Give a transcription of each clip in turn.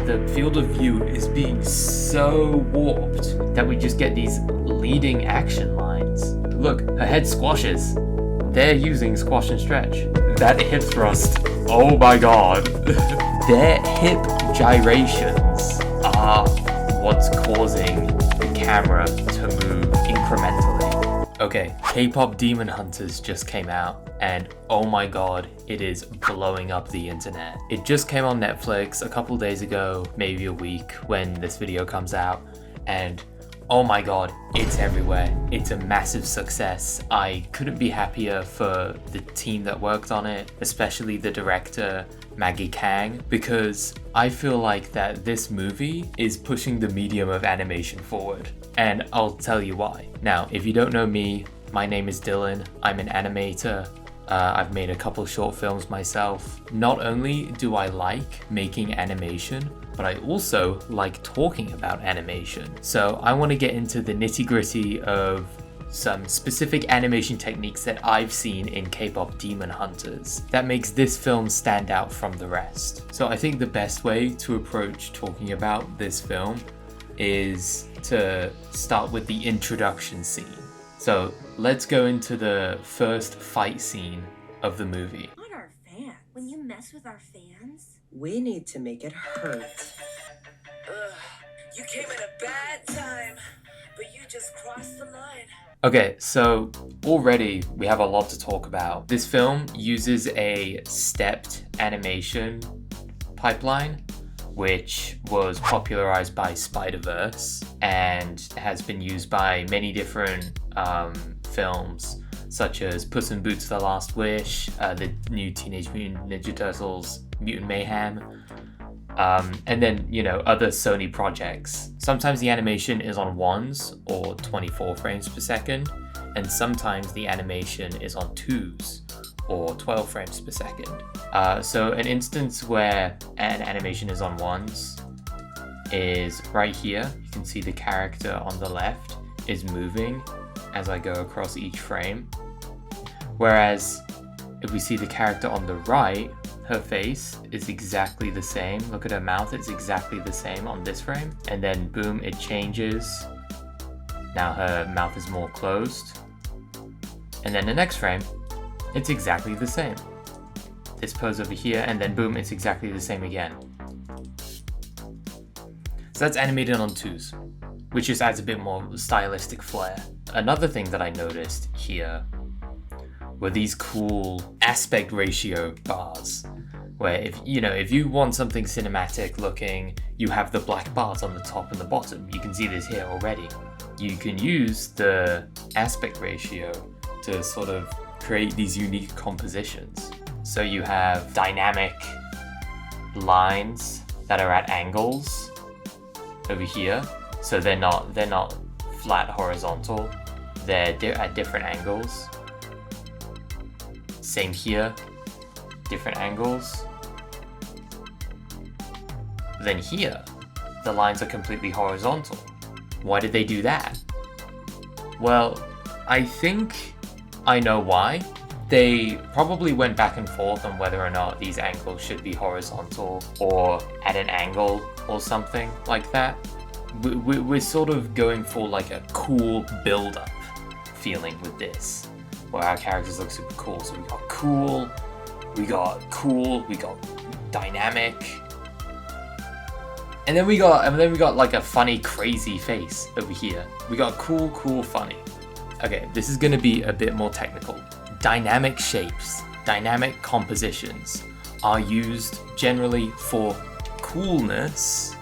The field of view is being so warped that we just get these leading action lines. Look, her head squashes. They're using squash and stretch. That hip thrust, oh my god. Their hip gyrations are what's causing the camera to move incrementally. Okay, Kpop Demo Hunters just came out, and oh my god, it is blowing up the internet. It just came on Netflix a couple days ago, maybe a week when this video comes out, and oh my god, it's everywhere. It's a massive success. I couldn't be happier for the team that worked on it, especially the director, Maggie Kang, because I feel like that this movie is pushing the medium of animation forward. And I'll tell you why. Now, if you don't know me, my name is Dylan. I'm an animator. I've made a couple short films myself. Not only do I like making animation, but I also like talking about animation. So I want to get into the nitty-gritty of some specific animation techniques that I've seen in Kpop Demo Hunters that makes this film stand out from the rest. So I think the best way to approach talking about this film is to start with the introduction scene. So let's go into the first fight scene of the movie. Not our fan. When you mess with our fans, we need to make it hurt. You came at a bad time, but you just crossed the line. Okay, so already we have a lot to talk about. This film uses a stepped animation pipeline, which was popularized by Spider-Verse and has been used by many different films, such as Puss in Boots: The Last Wish, the new Teenage Mutant Ninja Turtles, Mutant Mayhem, and then, you know, other Sony projects. Sometimes the animation is on 1s or 24 frames per second, and sometimes the animation is on 2s or 12 frames per second. So an instance where an animation is on 1s is right here. You can see the character on the left is moving as I go across each frame. Whereas if we see the character on the right, her face is exactly the same. Look at her mouth, it's exactly the same on this frame. And then boom, it changes. Now her mouth is more closed. And then the next frame, it's exactly the same. This pose over here, and then boom, it's exactly the same again. So that's animated on 2s, which just adds a bit more stylistic flair. Another thing that I noticed here were these cool aspect ratio bars, where if you want something cinematic looking, you have the black bars on the top and the bottom. You can see this here already. You can use the aspect ratio to sort of create these unique compositions. So you have dynamic lines that are at angles over here. So they're not flat horizontal. They're at different angles. Same here, different angles. Then here, the lines are completely horizontal. Why did they do that? Well, I think I know why. They probably went back and forth on whether or not these angles should be horizontal or at an angle or something like that. We're sort of going for like a cool build-up feeling with this, where our characters look super cool. So we got cool, we got dynamic, and then we got like a funny, crazy face over here. We got cool, funny. Okay, this is gonna be a bit more technical. Dynamic shapes, dynamic compositions are used generally for coolness,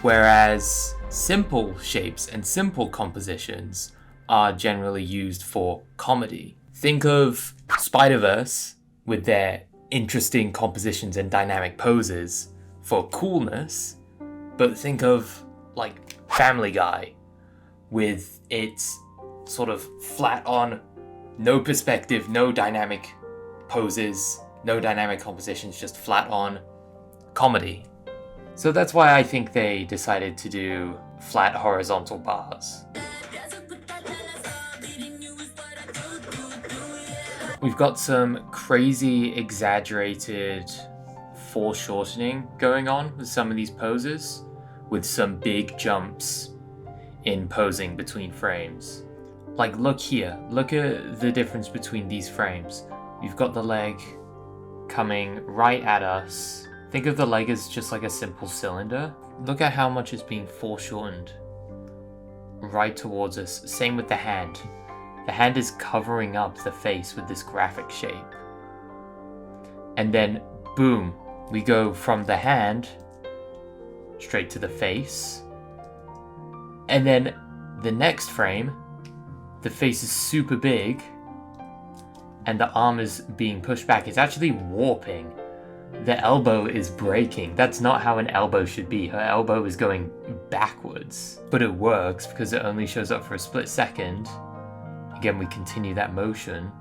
whereas simple shapes and simple compositions are generally used for comedy. Think of Spider-Verse with their interesting compositions and dynamic poses for coolness, but think of like Family Guy with its sort of flat on, no perspective, no dynamic poses, no dynamic compositions, just flat on comedy. So that's why I think they decided to do flat horizontal bars. We've got some crazy exaggerated foreshortening going on with some of these poses, with some big jumps in posing between frames. Like, look here, look at the difference between these frames. You've got the leg coming right at us. Think of the leg as just like a simple cylinder. Look at how much it's being foreshortened right towards us. Same with the hand. The hand is covering up the face with this graphic shape. And then, boom, we go from the hand straight to the face. And then the next frame, the face is super big and the arm is being pushed back. It's actually warping. The elbow is breaking. That's not how an elbow should be. Her elbow is going backwards. But it works because it only shows up for a split second. Again, we continue that motion.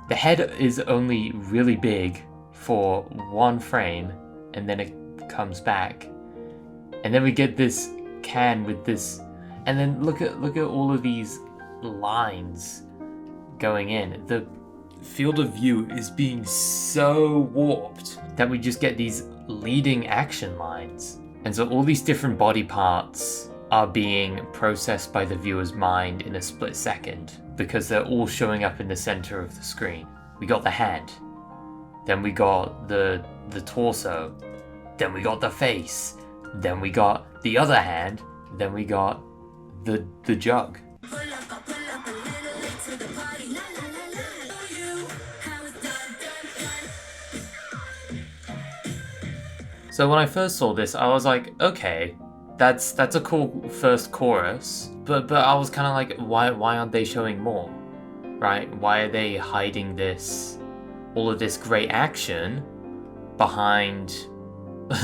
The head is only really big for one frame, and then it comes back. And then we get this can with this, and then look at all of these lines going in. The field of view is being so warped that we just get these leading action lines. And so all these different body parts are being processed by the viewer's mind in a split second because they're all showing up in the center of the screen. We got the hand, then we got the torso, then we got the face, then we got the other hand, then we got the jug. So when I first saw this, I was like, okay, that's a cool first chorus, but I was kind of like, why aren't they showing more, right? Why are they hiding all of this great action behind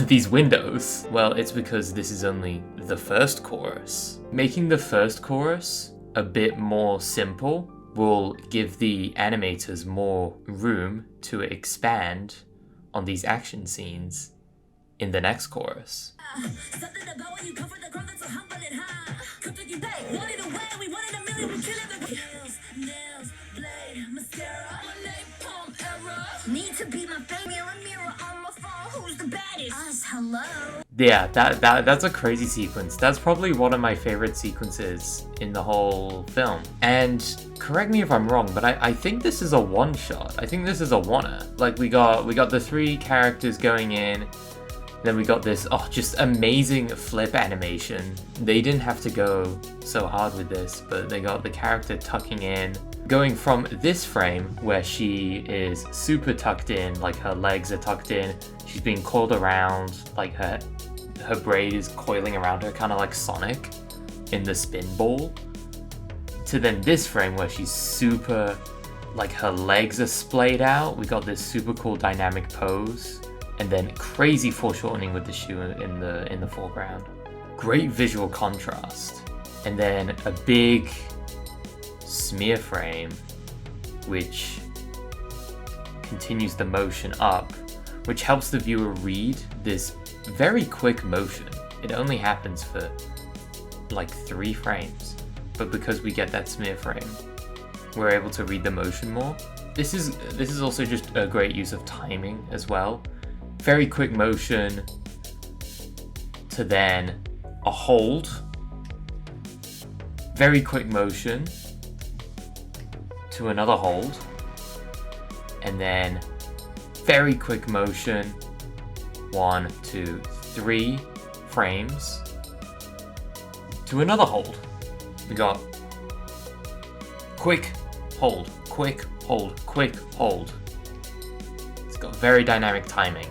these windows? Well, it's because this is only the first chorus. Making the first chorus a bit more simple will give the animators more room to expand on these action scenes in the next chorus. Yeah, that's a crazy sequence. That's probably one of my favorite sequences in the whole film. And correct me if I'm wrong, but I think this is a one-shot. I think this is a one-er. Like, we got the three characters going in. Then we got this, just amazing flip animation. They didn't have to go so hard with this, but they got the character tucking in. Going from this frame, where she is super tucked in, like her legs are tucked in, she's being coiled around, like her braid is coiling around her, kind of like Sonic in the spin ball. To then this frame, where she's super, like her legs are splayed out. We got this super cool dynamic pose. And then crazy foreshortening with the shoe in the foreground. Great visual contrast. And then a big smear frame, which continues the motion up, which helps the viewer read this very quick motion. It only happens for like 3 frames, but because we get that smear frame, we're able to read the motion more. This is also just a great use of timing as well. Very quick motion to then a hold. Very quick motion to another hold. And then very quick motion, 1, 2, 3 frames to another hold. We got quick hold, quick hold, quick hold. It's got very dynamic timing.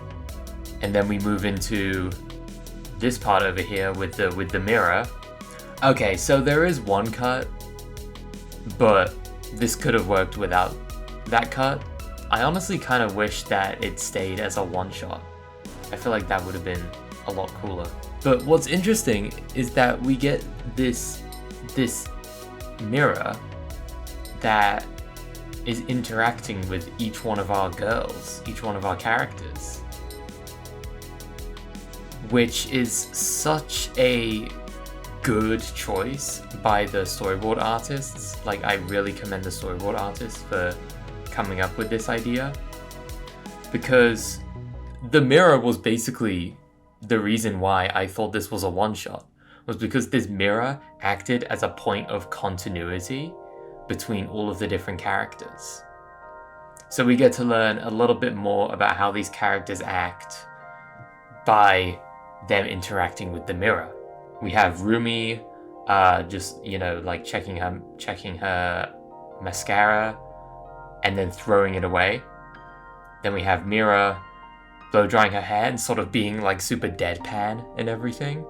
And then we move into this part over here with the mirror. Okay, so there is one cut, but this could have worked without that cut. I honestly kind of wish that it stayed as a one-shot. I feel like that would have been a lot cooler. But what's interesting is that we get this mirror that is interacting with each one of our girls, each one of our characters, which is such a good choice by the storyboard artists. Like, I really commend the storyboard artists for coming up with this idea, because the mirror was basically the reason why I thought this was a one-shot, was because this mirror acted as a point of continuity between all of the different characters. So we get to learn a little bit more about how these characters act by them interacting with the mirror. We have Rumi just, like checking her mascara and then throwing it away. Then we have Mira blow drying her hair and sort of being like super deadpan and everything.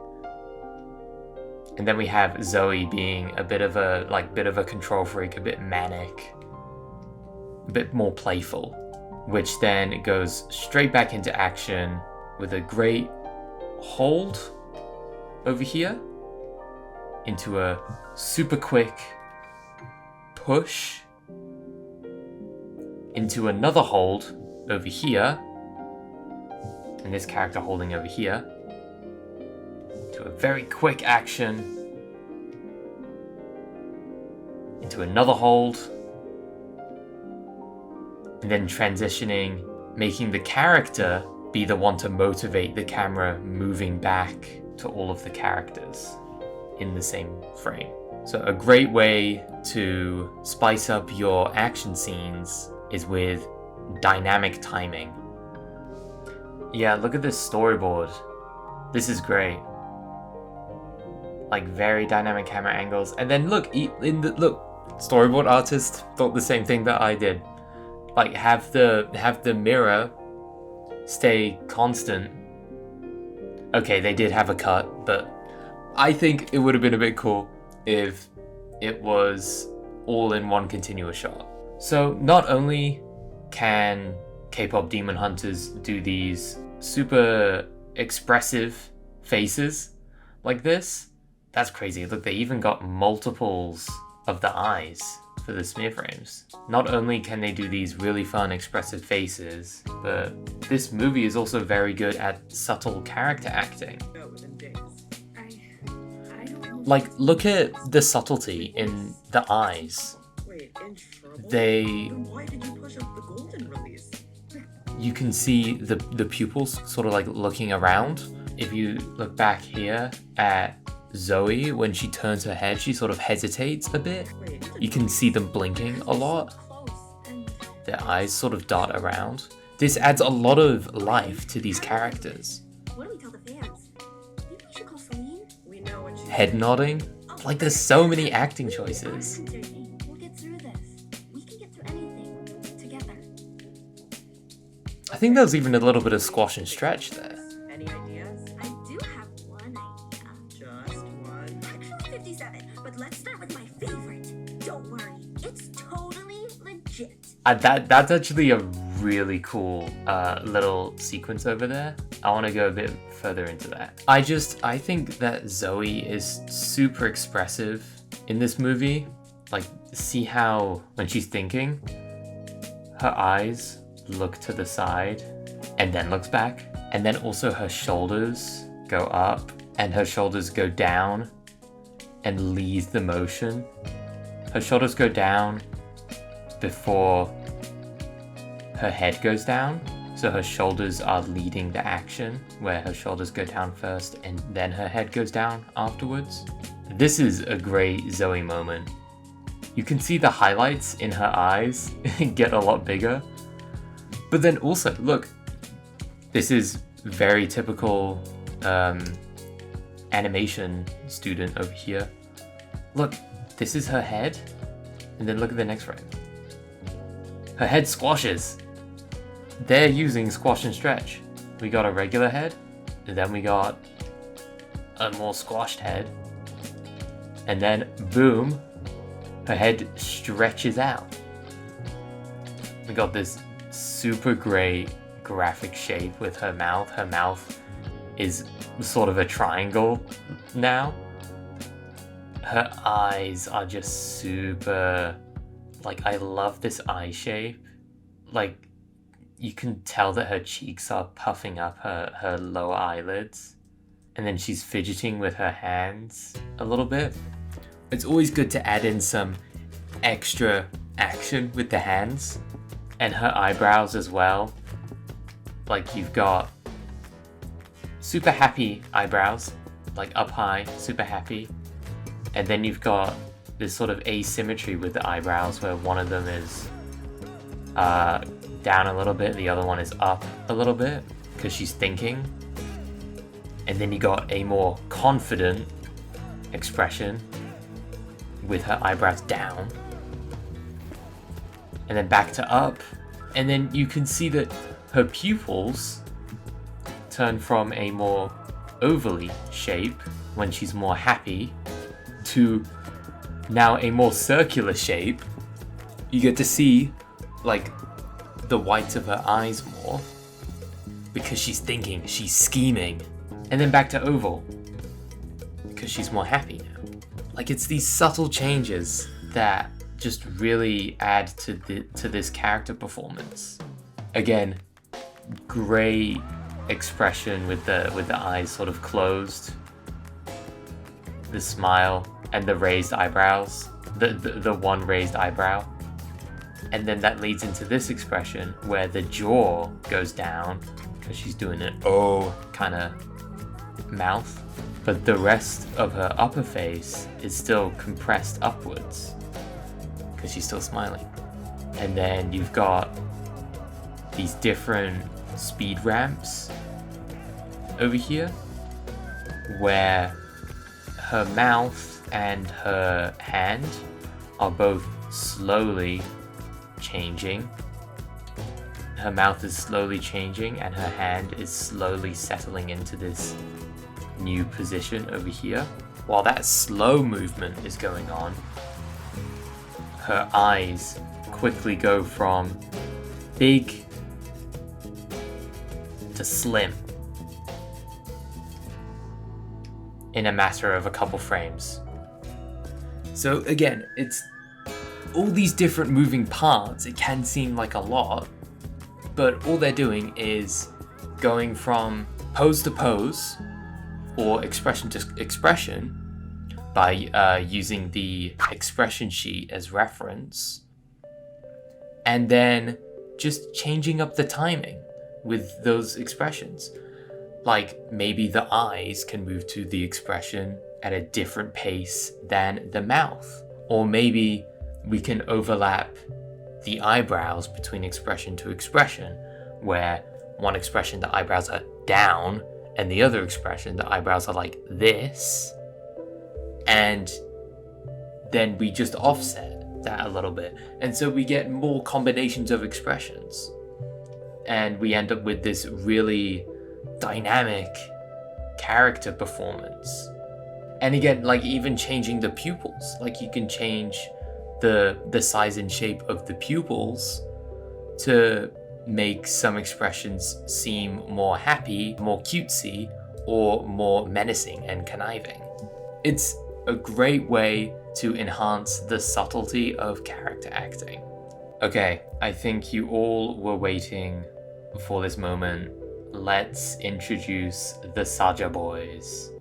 And then we have Zoe being a bit of a control freak, a bit manic, a bit more playful, which then goes straight back into action with a great hold over here into a super quick push into another hold over here, and this character holding over here, to a very quick action into another hold, and then transitioning, making the character be the one to motivate the camera moving back to all of the characters in the same frame. So a great way to spice up your action scenes is with dynamic timing. Yeah, look at this storyboard. This is great. Like very dynamic camera angles. And then look, storyboard artist thought the same thing that I did. Like have the mirror stay constant. Okay, they did have a cut, but I think it would have been a bit cool if it was all in one continuous shot. So not only can Kpop Demon Hunters do these super expressive faces like this, that's crazy. Look, they even got multiples of the eyes for the smear frames. Not only can they do these really fun expressive faces, but this movie is also very good at subtle character acting. Like, look at the subtlety in the eyes. Wait, in trouble? Then why did you push up the golden release? You can see the pupils sort of like looking around. If you look back here at Zoe, when she turns her head, she sort of hesitates a bit. You can see them blinking a lot. Their eyes sort of dart around. This adds a lot of life to these characters. What do we tell the fans? Maybe we should call Celine? We know what you Head nodding. Like there's so many acting choices. We'll get through this. We can get through anything together. I think there's even a little bit of squash and stretch there. Any ideas? I do have one idea. Just one. Actually 57, but let's start with my favorite. Don't worry, it's totally legit. That's actually a really cool little sequence over there. I want to go a bit further into that. I think that Zoe is super expressive in this movie. Like, see how when she's thinking, her eyes look to the side and then looks back. And then also her shoulders go up and her shoulders go down and lead the motion. Her shoulders go down before her head goes down. So her shoulders are leading the action, where her shoulders go down first and then her head goes down afterwards. This is a great Zoe moment. You can see the highlights in her eyes get a lot bigger. But then also, look, this is very typical animation student over here. Look, this is her head, and then look at the next frame. Her head squashes. They're using squash and stretch. We got a regular head, and then we got a more squashed head, and then boom, her head stretches out. We got this super great graphic shape with her mouth. Her mouth is sort of a triangle now. Her eyes are just super, like, I love this eye shape. Like, you can tell that her cheeks are puffing up her lower eyelids. And then she's fidgeting with her hands a little bit. It's always good to add in some extra action with the hands. And her eyebrows as well. Like you've got super happy eyebrows, like up high, super happy. And then you've got this sort of asymmetry with the eyebrows where one of them is down a little bit, the other one is up a little bit because she's thinking. And then you got a more confident expression with her eyebrows down. And then back to up. And then you can see that her pupils turn from a more ovally shape when she's more happy to now a more circular shape. You get to see like the whites of her eyes more because she's thinking, she's scheming. And then back to oval because she's more happy now. Like it's these subtle changes that just really add to this character performance. Again, great expression with the eyes sort of closed, the smile, and the raised eyebrows, the one raised eyebrow. And then that leads into this expression where the jaw goes down because she's doing an oh kind of mouth, but the rest of her upper face is still compressed upwards because she's still smiling. And then you've got these different speed ramps over here where her mouth and her hand are both slowly changing. Her mouth is slowly changing and her hand is slowly settling into this new position over here. While that slow movement is going on, her eyes quickly go from big to slim in a matter of a couple frames. So again, it's all these different moving parts. It can seem like a lot, but all they're doing is going from pose to pose or expression to expression by using the expression sheet as reference, and then just changing up the timing with those expressions. Like maybe the eyes can move to the expression at a different pace than the mouth, or maybe we can overlap the eyebrows between expression to expression, where one expression the eyebrows are down and the other expression the eyebrows are like this, and then we just offset that a little bit, and so we get more combinations of expressions, and we end up with this really dynamic character performance. And again, like even changing the pupils, like you can change the size and shape of the pupils to make some expressions seem more happy, more cutesy, or more menacing and conniving. It's a great way to enhance the subtlety of character acting. Okay, I think you all were waiting for this moment. Let's introduce the Saja Boys.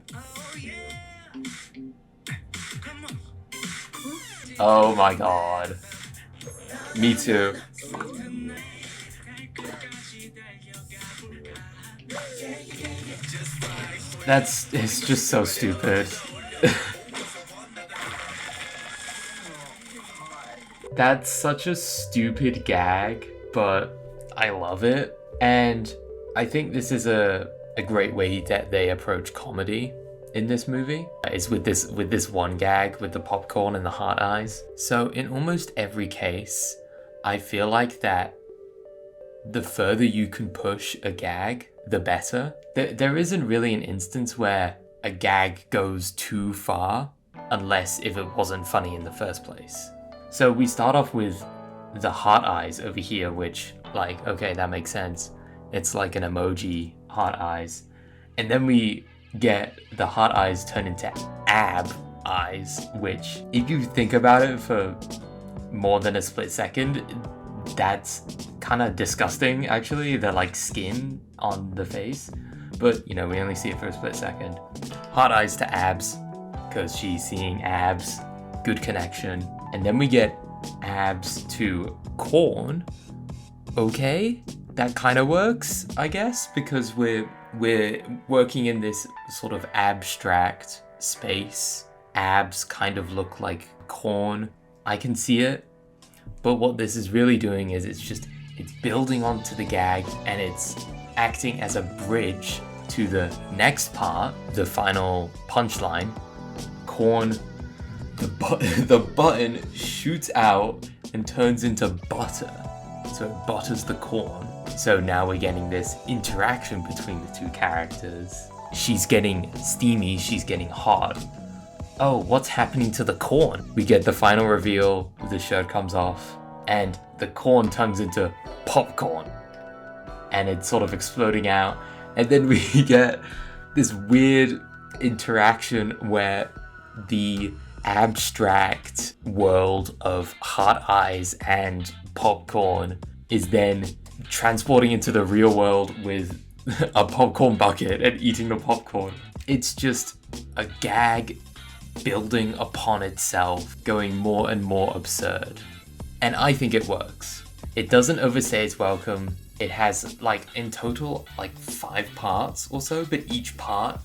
Oh my god. Me too. It's just so stupid. That's such a stupid gag, but I love it. And I think this is a great way that they approach comedy in this movie. Is with this one gag with the popcorn and the heart eyes. So in almost every case, I feel like that the further you can push a gag, the better. There isn't really an instance where a gag goes too far, unless if it wasn't funny in the first place. So we start off with the heart eyes over here, which, like, okay, that makes sense. It's like an emoji, heart eyes. And then we get the heart eyes turn into ab eyes, which, if you think about it for more than a split second, that's kind of disgusting, actually. They're like skin on the face. But, you know, we only see it for a split second. Heart eyes to abs, because she's seeing abs. Good connection. And then we get abs to corn. Okay? that kind of works, I guess, because we're working in this sort of abstract space. Abs kind of look like corn. I can see it. But what this is really doing is it's building onto the gag, and it's acting as a bridge to the next part, the final punchline. Corn, the button shoots out and turns into butter. So it butters the corn. So now we're getting this interaction between the two characters. She's getting steamy, she's getting hot. Oh, what's happening to the corn? We get the final reveal, the shirt comes off, and the corn turns into popcorn. And it's sort of exploding out. And then we get this weird interaction where the abstract world of heart eyes and popcorn is then transporting into the real world with a popcorn bucket and eating the popcorn. It's just a gag building upon itself, going more and more absurd. And I think it works. It doesn't overstay its welcome. It has, like, in total, like 5 parts or so, but each part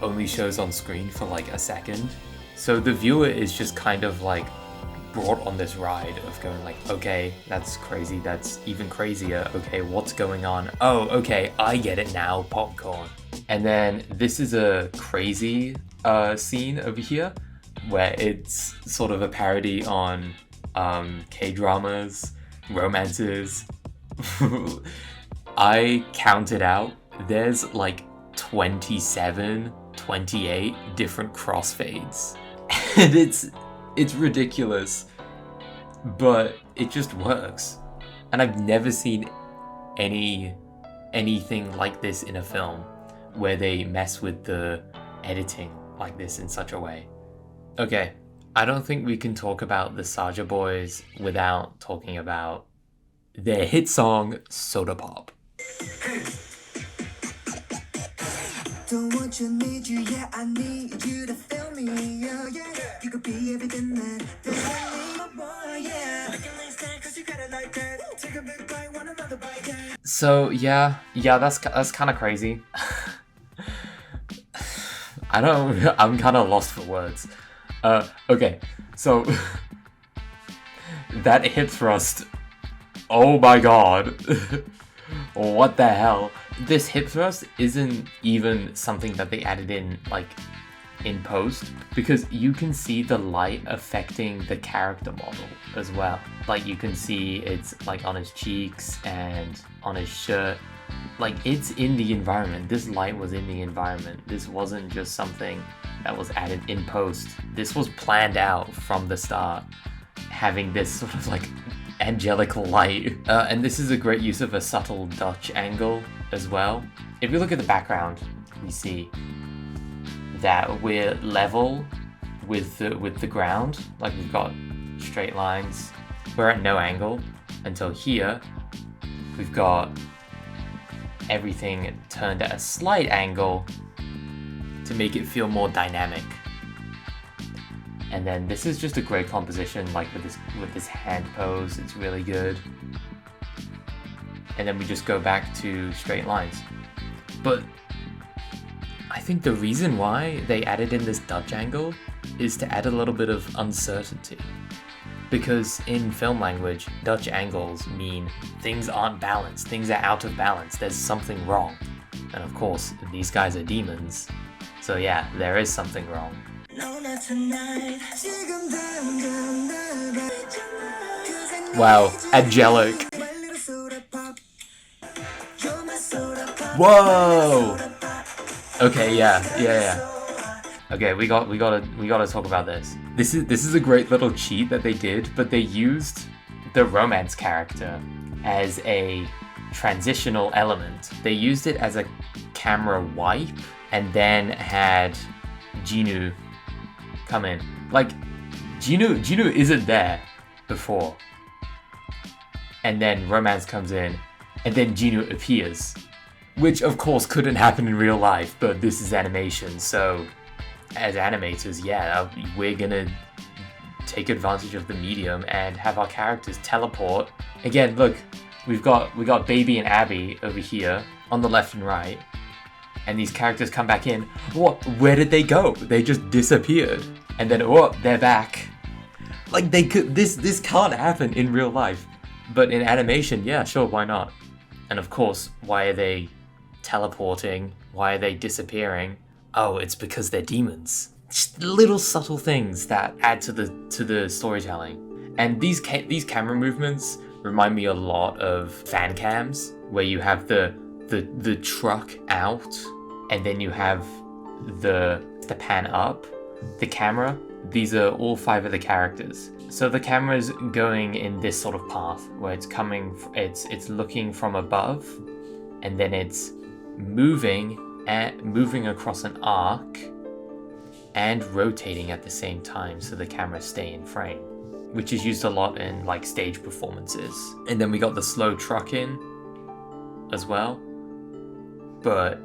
only shows on screen for like a second. So the viewer is just kind of like brought on this ride of going like, okay, that's crazy, that's even crazier, okay, what's going on? Oh, okay, I get it now, popcorn. And then this is a crazy scene over here where it's sort of a parody on K-dramas, romances. I counted out, there's like 27, 28 different crossfades. And it's ridiculous, but it just works. And I've never seen anything like this in a film where they mess with the editing like this in such a way. Okay, I don't think we can talk about the Saja Boys without talking about their hit song, Soda Pop. Don't want you, need you, yeah, I need you to feel me, yeah, yeah. You could be everything that I need, boy, yeah. Looking like that, 'cause you got it like that. Take a big bite, want another bite, yeah. So yeah, that's kind of crazy. I'm kind of lost for words. Okay, so that hip thrust, oh my god. What the hell? This hip thrust isn't even something that they added in, like, in post, because you can see the light affecting the character model as well. Like, you can see it's, like, on his cheeks and on his shirt. Like, it's in the environment. This light was in the environment. This wasn't just something that was added in post. This was planned out from the start, having this sort of, like, angelic light. And this is a great use of a subtle Dutch angle as well. If we look at the background, we see that we're level with the ground. Like, we've got straight lines. We're at no angle until here. We've got everything turned at a slight angle to make it feel more dynamic. And then this is just a great composition, like with this hand pose, it's really good. And then we just go back to straight lines. But I think the reason why they added in this Dutch angle is to add a little bit of uncertainty. Because in film language, Dutch angles mean things aren't balanced, things are out of balance, there's something wrong. And of course, these guys are demons. So yeah, there is something wrong. No, not tonight. Wow, angelic. My little soda pop. You're my soda pop. Whoa! Okay, yeah. Okay, we gotta talk about this. This is a great little cheat that they did, but they used the romance character as a transitional element. They used it as a camera wipe and then had Jinu come in. Like, Jinu isn't there before. And then romance comes in, and then Jinu appears. Which of course couldn't happen in real life, but this is animation, so as animators, yeah, we're gonna take advantage of the medium and have our characters teleport. Again, look, we got Baby and Abby over here on the left and right, and these characters come back in. What? Where did they go? They just disappeared, and then they're back. Like they could. This can't happen in real life, but in animation, yeah, sure, why not? And of course, why are they teleporting? Why are they disappearing? Oh, it's because they're demons. Just little subtle things that add to the storytelling. And these camera movements remind me a lot of Fancams, where you have the truck out, and then you have the pan up, the camera. These are all 5 of the characters. So the camera's going in this sort of path where it's looking from above, and then it's moving across an arc and rotating at the same time, so the camera stay in frame, which is used a lot in like stage performances. And then we got the slow truck in as well, but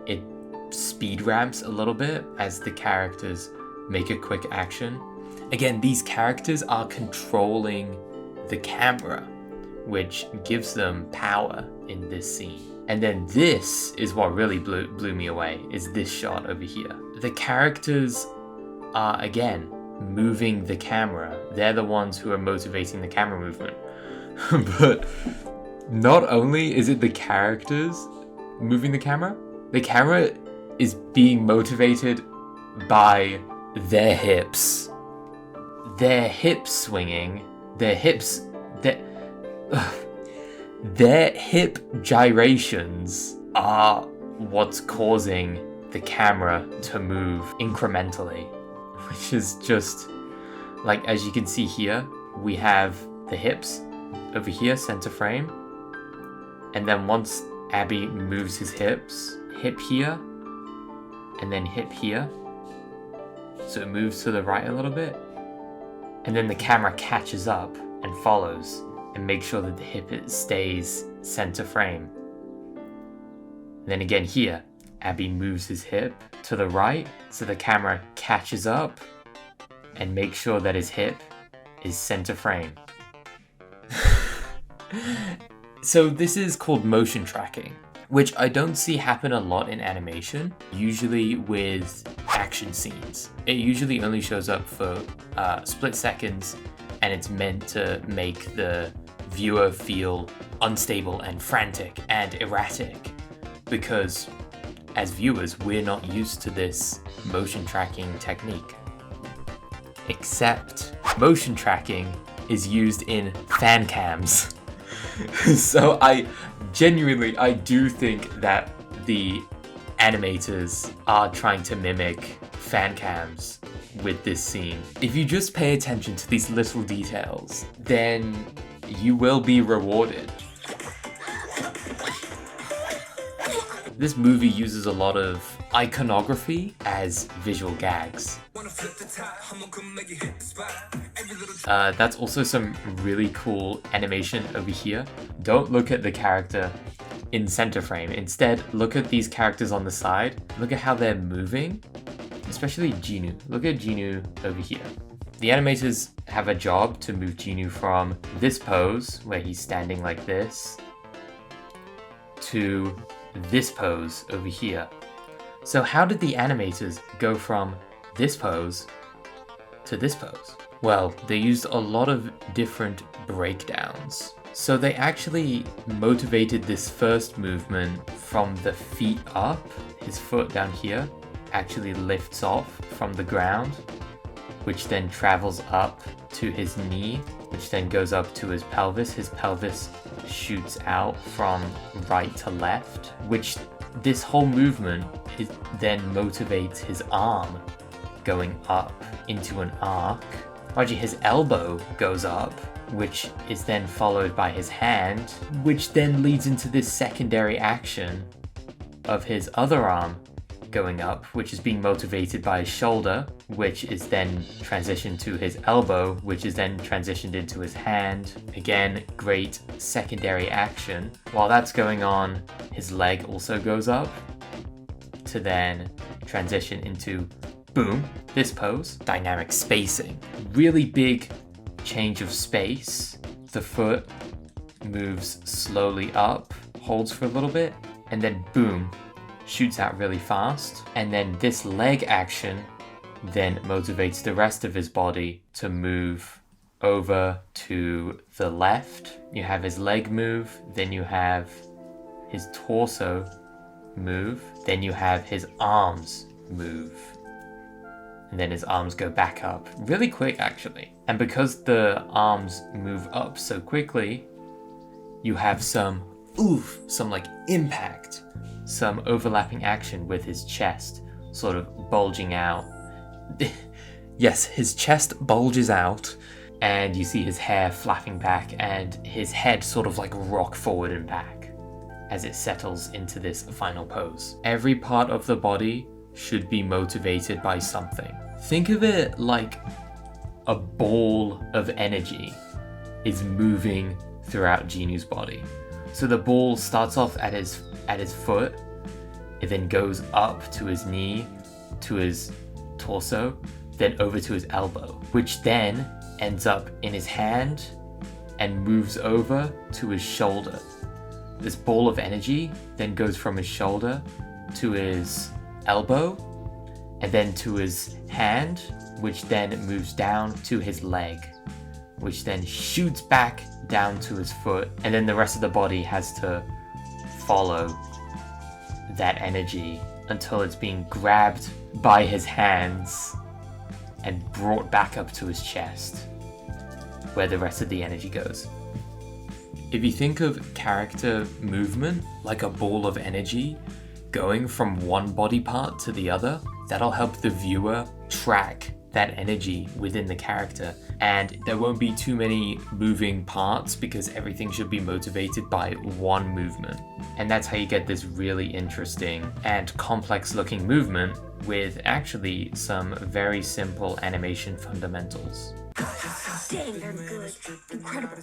it speed ramps a little bit as the characters make a quick action. Again, these characters are controlling the camera, which gives them power in this scene. And then this is what really blew me away, is this shot over here. The characters are, again, moving the camera. They're the ones who are motivating the camera movement. But not only is it the characters moving the camera is being motivated by their hips. Their hip swinging, their hip gyrations are what's causing the camera to move incrementally, which is just like, as you can see here, we have the hips over here, center frame, and then once Abby moves his hips, hip here, and then hip here, so it moves to the right a little bit, and then the camera catches up and follows and makes sure that the hip stays center frame. And then again here, Abby moves his hip to the right, so the camera catches up and makes sure that his hip is center frame. So this is called motion tracking, which I don't see happen a lot in animation, usually with action scenes. It usually only shows up for split seconds, and it's meant to make the viewer feel unstable and frantic and erratic, because as viewers, we're not used to this motion tracking technique. Except motion tracking is used in fan cams. So I do think that the animators are trying to mimic fan cams with this scene. If you just pay attention to these little details, then you will be rewarded. This movie uses a lot of iconography as visual gags. That's also some really cool animation over here. Don't look at the character in center frame. Instead, look at these characters on the side. Look at how they're moving, especially Jinu. Look at Jinu over here. The animators have a job to move Jinu from this pose, where he's standing like this, to this pose over here. So how did the animators go from this pose to this pose? Well, they used a lot of different breakdowns. So they actually motivated this first movement from the feet up. His foot down here actually lifts off from the ground, which then travels up to his knee, which then goes up to his pelvis. His pelvis shoots out from right to left, which this whole movement then motivates his arm going up into an arc. Actually, his elbow goes up, which is then followed by his hand, which then leads into this secondary action of his other arm going up, which is being motivated by his shoulder, which is then transitioned to his elbow, which is then transitioned into his hand. Again, great secondary action. While that's going on, his leg also goes up to then transition into, boom, this pose. Dynamic spacing. Really big change of space. The foot moves slowly up, holds for a little bit, and then boom, shoots out really fast. And then this leg action then motivates the rest of his body to move over to the left. You have his leg move, then you have his torso move, then you have his arms move. And then his arms go back up really quick actually. And because the arms move up so quickly, you have some like impact, some overlapping action with his chest sort of bulging out. Yes, his chest bulges out and you see his hair flapping back and his head sort of like rock forward and back as it settles into this final pose. Every part of the body should be motivated by something. Think of it like a ball of energy is moving throughout Jinu's body. So the ball starts off at his foot, it then goes up to his knee, to his torso, then over to his elbow, which then ends up in his hand and moves over to his shoulder. This ball of energy then goes from his shoulder to his elbow and then to his hand, which then moves down to his leg, which then shoots back down to his foot, and then the rest of the body has to follow that energy until it's being grabbed by his hands and brought back up to his chest, where the rest of the energy goes. If you think of character movement like a ball of energy going from one body part to the other, that'll help the viewer track that energy within the character, and there won't be too many moving parts because everything should be motivated by one movement. And that's how you get this really interesting and complex looking movement with actually some very simple animation fundamentals. Dang, they're good. Incredible.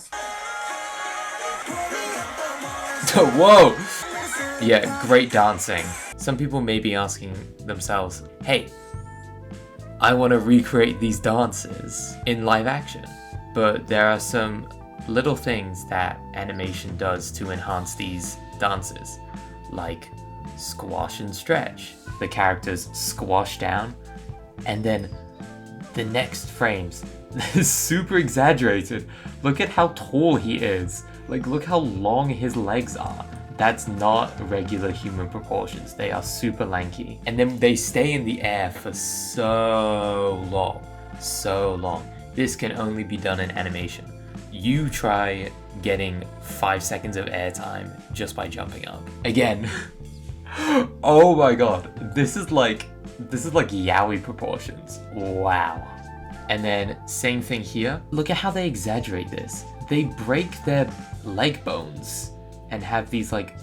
Whoa! Yeah, great dancing. Some people may be asking themselves, hey, I want to recreate these dances in live action. But there are some little things that animation does to enhance these dances, like squash and stretch. The characters squash down, and then the next frames, super exaggerated. Look at how tall he is. Like, look how long his legs are. That's not regular human proportions. They are super lanky. And then they stay in the air for so long. So long. This can only be done in animation. You try getting 5 seconds of airtime just by jumping up. Again. Oh my god. This is like yaoi proportions. Wow. And then same thing here. Look at how they exaggerate this. They break their leg bones and have these like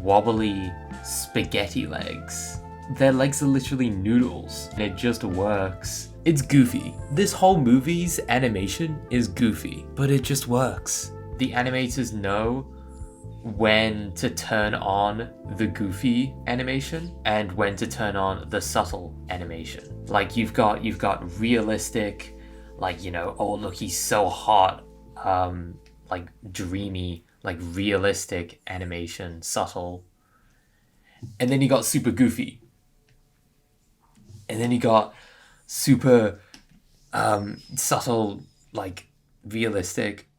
wobbly spaghetti legs. Their legs are literally noodles and it just works. It's goofy. This whole movie's animation is goofy, but it just works. The animators know when to turn on the goofy animation and when to turn on the subtle animation. Like you've got realistic, like, you know, oh look, he's so hot, like dreamy, like realistic animation, subtle. And then you got super goofy. And then you got super subtle, like realistic.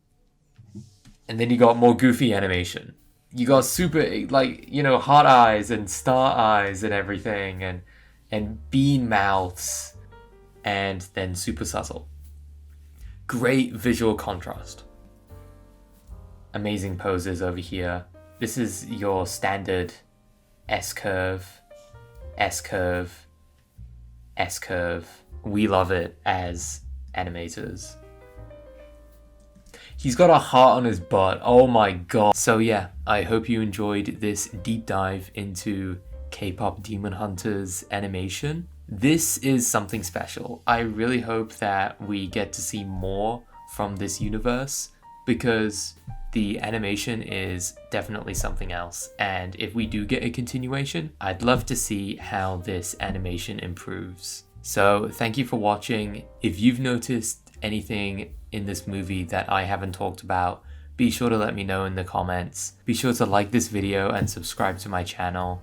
And then you got more goofy animation. You got super, like, you know, heart eyes and star eyes and everything, and bean mouths, and then super subtle. Great visual contrast. Amazing poses over here. This is your standard S-curve, S-curve, S-curve. We love it as animators. He's got a heart on his butt. Oh my god. So yeah, I hope you enjoyed this deep dive into Kpop Demo Hunters animation. This is something special. I really hope that we get to see more from this universe because the animation is definitely something else. And if we do get a continuation, I'd love to see how this animation improves. So thank you for watching. If you've noticed anything in this movie that I haven't talked about, be sure to let me know in the comments. Be sure to like this video and subscribe to my channel.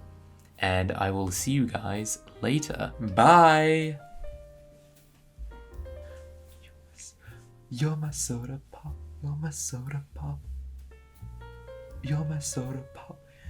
And I will see you guys later. Bye! You're my soda pop, you're my soda pop. You're my soda pop,